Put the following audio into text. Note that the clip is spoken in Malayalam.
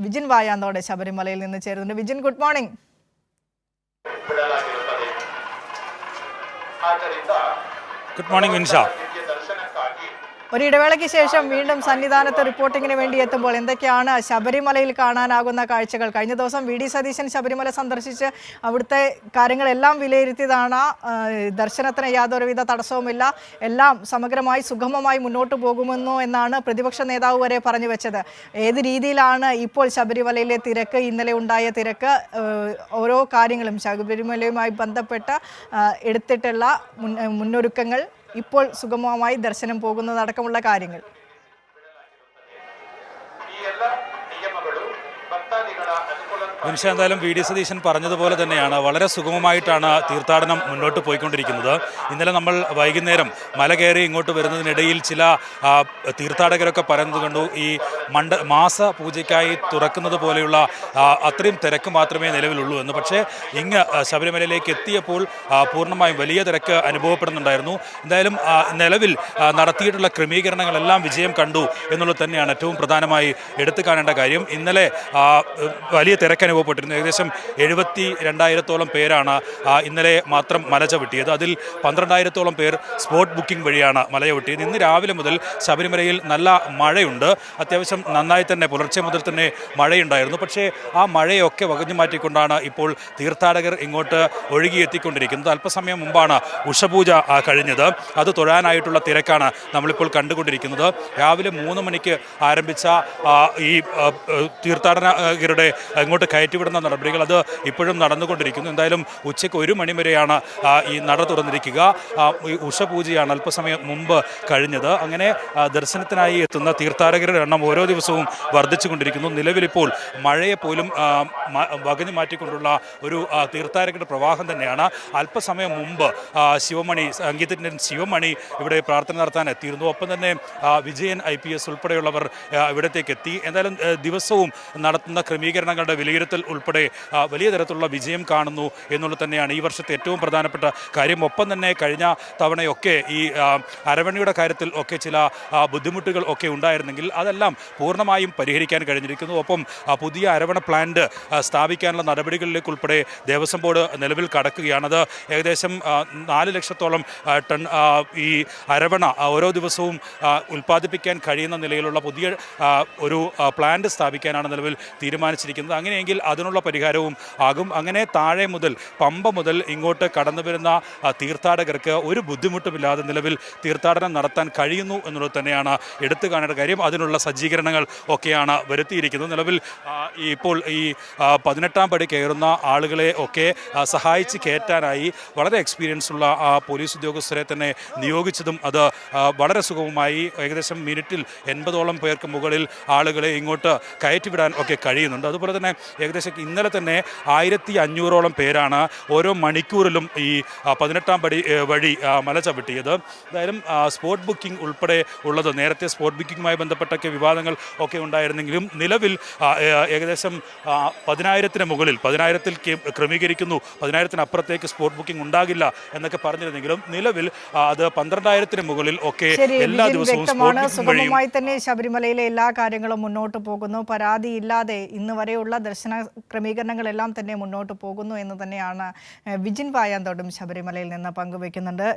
വിജിൻ വായാന്തോടെ ശബരിമലയിൽ നിന്ന് ചേരുന്നുണ്ട്. Vijin, good morning. Good morning Vinsha. ഒരിടവേളയ്ക്ക് ശേഷം വീണ്ടും സന്നിധാനത്ത് റിപ്പോർട്ടിങ്ങിന് വേണ്ടി എത്തുമ്പോൾ എന്തൊക്കെയാണ് ശബരിമലയിൽ കാണാനാകുന്ന കാഴ്ചകൾ? കഴിഞ്ഞ ദിവസം വി ഡി സതീശൻ ശബരിമല സന്ദർശിച്ച് അവിടുത്തെ കാര്യങ്ങളെല്ലാം വിലയിരുത്തിയതാണ്. ദർശനത്തിന് യാതൊരുവിധ തടസ്സവുമില്ല, എല്ലാം സമഗ്രമായി സുഗമമായി മുന്നോട്ട് പോകുമെന്നോ എന്നാണ് പ്രതിപക്ഷ നേതാവ് വരെ പറഞ്ഞു വെച്ചത്. ഏത് രീതിയിലാണ് ഇപ്പോൾ ശബരിമലയിലെ തിരക്ക്, ഇന്നലെ ഉണ്ടായ തിരക്ക്, ഓരോ കാര്യങ്ങളും ശബരിമലയുമായി ബന്ധപ്പെട്ട് എടുത്തിട്ടുള്ള മുന്നൊരുക്കങ്ങൾ, ഇപ്പോൾ സുഗമമായി ദർശനം പോകുന്നതടക്കമുള്ള കാര്യങ്ങൾ? വിൻഷ, എന്തായാലും വി ഡി സതീശൻ പറഞ്ഞതുപോലെ തന്നെയാണ് വളരെ സുഗമമായിട്ടാണ് തീർത്ഥാടനം മുന്നോട്ട് പോയിക്കൊണ്ടിരിക്കുന്നത്. ഇന്നലെ നമ്മൾ വൈകുന്നേരം മല കയറി ഇങ്ങോട്ട് വരുന്നതിനിടയിൽ ചില തീർത്ഥാടകരൊക്കെ പറയുന്നത് കണ്ടു, ഈ മാസ പൂജയ്ക്കായി തുറക്കുന്നത് പോലെയുള്ള അത്രയും തിരക്ക് മാത്രമേ നിലവിലുള്ളൂ എന്ന്. പക്ഷേ ഇങ്ങ് ശബരിമലയിലേക്ക് എത്തിയപ്പോൾ പൂർണ്ണമായും വലിയ തിരക്ക് അനുഭവപ്പെടുന്നുണ്ടായിരുന്നു. എന്തായാലും നിലവിൽ നടത്തിയിട്ടുള്ള ക്രമീകരണങ്ങളെല്ലാം വിജയം കണ്ടു എന്നുള്ളത് തന്നെയാണ് ഏറ്റവും പ്രധാനമായി എടുത്തു കാണേണ്ട കാര്യം. ഇന്നലെ വലിയ തിരക്ക് അനുഭവപ്പെട്ടിരുന്നു. ഏകദേശം 72,000-ഓളം പേരാണ് ഇന്നലെ മാത്രം മല ചവിട്ടിയത്. അതിൽ 12,000-ഓളം പേർ സ്പോട്ട് ബുക്കിംഗ് വഴിയാണ് മല ചവിട്ടിയത്. ഇന്ന് രാവിലെ മുതൽ ശബരിമലയിൽ നല്ല മഴയുണ്ട്. അത്യാവശ്യം നന്നായി തന്നെ പുലർച്ചെ മുതൽ തന്നെ മഴയുണ്ടായിരുന്നു. പക്ഷേ ആ മഴയൊക്കെ വകഞ്ഞു മാറ്റിക്കൊണ്ടാണ് ഇപ്പോൾ തീർത്ഥാടകർ ഇങ്ങോട്ട് ഒഴുകിയെത്തിക്കൊണ്ടിരിക്കുന്നത്. അല്പസമയം മുമ്പാണ് ഉഷപൂജ കഴിഞ്ഞത്. അത് തൊഴാനായിട്ടുള്ള തിരക്കാണ് നമ്മളിപ്പോൾ കണ്ടുകൊണ്ടിരിക്കുന്നത്. രാവിലെ 3 മണിക്ക് ആരംഭിച്ച ഈ തീർത്ഥാടകരുടെ ഇങ്ങോട്ട് കയറ്റിവിടുന്ന നടപടികൾ അത് ഇപ്പോഴും നടന്നുകൊണ്ടിരിക്കുന്നു. എന്തായാലും ഉച്ചയ്ക്ക് 1 മണി വരെയാണ് ഈ നട തുറന്നിരിക്കുക. ഈ ഉഷപൂജയാണ് അല്പസമയം മുമ്പ് കഴിഞ്ഞത്. അങ്ങനെ ദർശനത്തിനായി എത്തുന്ന തീർത്ഥാടകരുടെ എണ്ണം ഓരോ ദിവസവും വർദ്ധിച്ചുകൊണ്ടിരിക്കുന്നു. നിലവിലിപ്പോൾ മഴയെ പോലും വകഞ്ഞു മാറ്റിക്കൊണ്ടുള്ള ഒരു തീർത്ഥാടകരുടെ പ്രവാഹം തന്നെയാണ്. അല്പസമയം മുമ്പ് ശിവമണി, സംഗീതജ്ഞൻ ശിവമണി ഇവിടെ പ്രാർത്ഥന നടത്താൻ എത്തിയിരുന്നു. ഒപ്പം തന്നെ വിജയൻ IPS ഉൾപ്പെടെയുള്ളവർ ഇവിടത്തേക്ക് എത്തി. എന്തായാലും ദിവസവും നടത്തുന്ന ക്രമീകരണങ്ങളുടെ വിലയിരുത്തൽ ഉൾപ്പെടെ വലിയ തരത്തിലുള്ള വിജയം കാണുന്നു എന്നുള്ളത് തന്നെയാണ് ഈ വർഷത്തെ ഏറ്റവും പ്രധാനപ്പെട്ട കാര്യം. ഒപ്പം തന്നെ കഴിഞ്ഞ തവണയൊക്കെ ഈ അരവണയുടെ കാര്യത്തിൽ ഒക്കെ ചില ബുദ്ധിമുട്ടുകൾ ഒക്കെ ഉണ്ടായിരുന്നെങ്കിൽ അതെല്ലാം പൂർണ്ണമായും പരിഹരിക്കാൻ കഴിഞ്ഞിരിക്കുന്നു. ഒപ്പം പുതിയ അരവണ പ്ലാന്റ് സ്ഥാപിക്കാനുള്ള നടപടികളിലേക്ക് ഉൾപ്പെടെ ദേവസ്വം ബോർഡ് നിലവിൽ കടക്കുകയാണത്. ഏകദേശം 4 ലക്ഷത്തോളം ടൺ ഈ അരവണ ഓരോ ദിവസവും ഉൽപ്പാദിപ്പിക്കാൻ കഴിയുന്ന നിലയിലുള്ള പുതിയ ഒരു പ്ലാന്റ് സ്ഥാപിക്കാനാണ് നിലവിൽ തീരുമാനിച്ചിരിക്കുന്നത്. അങ്ങനെയെങ്കിൽ അതിനുള്ള പരിഹാരവും ആകും. അങ്ങനെ താഴെ മുതൽ പമ്പ മുതൽ ഇങ്ങോട്ട് കടന്നു വരുന്ന തീർത്ഥാടകർക്ക് ഒരു ബുദ്ധിമുട്ടുമില്ലാതെ നിലവിൽ തീർത്ഥാടനം നടത്താൻ കഴിയുന്നു എന്നുള്ളത് തന്നെയാണ് എടുത്തു കാണേണ്ട കാര്യം. അതിനുള്ള സജ്ജീകരണങ്ങൾ ഒക്കെയാണ് വരുത്തിയിരിക്കുന്നത്. നിലവിൽ ഇപ്പോൾ ഈ 18ാം പടി കയറുന്ന ആളുകളെ ഒക്കെ സഹായിച്ച് കയറ്റാനായി വളരെ എക്സ്പീരിയൻസ് ഉള്ള പോലീസ് ഉദ്യോഗസ്ഥരെ തന്നെ നിയോഗിച്ചതും അത് വളരെ സുഗമമായി ഏകദേശം മിനിറ്റിൽ 80ഓളം പേർക്ക് മുകളിൽ ആളുകളെ ഇങ്ങോട്ട് കയറ്റിവിടാൻ ഒക്കെ കഴിയുന്നുണ്ട്. അതുപോലെ തന്നെ ഏകദേശം ഇന്നലെ തന്നെ 1500ഓളം പേരാണ് ഓരോ മണിക്കൂറിലും ഈ 18ാം പടി വഴി മല ചവിട്ടിയത്. എന്തായാലും സ്പോട്ട് ബുക്കിംഗ് ഉൾപ്പെടെ ഉള്ളത്, നേരത്തെ സ്പോട്ട് ബുക്കിങ്ങുമായി ബന്ധപ്പെട്ടൊക്കെ വിവാദങ്ങൾ ഒക്കെ ഉണ്ടായിരുന്നെങ്കിലും നിലവിൽ ഏകദേശം 10,000-ന് മുകളിൽ 10,000-ൽ ക്രമീകരിക്കുന്നു, 10,000-ന് അപ്പുറത്തേക്ക് സ്പോട്ട് ബുക്കിംഗ് ഉണ്ടാകില്ല എന്നൊക്കെ പറഞ്ഞിരുന്നെങ്കിലും നിലവിൽ അത് 12,000-ന് മുകളിൽ ഒക്കെ എല്ലാ ദിവസവും സുഗമമായി തന്നെ ശബരിമലയിലെ എല്ലാ കാര്യങ്ങളും മുന്നോട്ട് പോകുന്നു. പരാതിയില്ലാതെ ഇന്ന് വരെയുള്ള ദർശന ക്രമീകരണങ്ങളെല്ലാം തന്നെ മുന്നോട്ട് പോകുന്നു എന്ന് തന്നെയാണ് വിജിൻ വായാന്തോടും ശബരിമലയിൽ നിന്ന് പങ്കുവയ്ക്കുന്നുണ്ട്.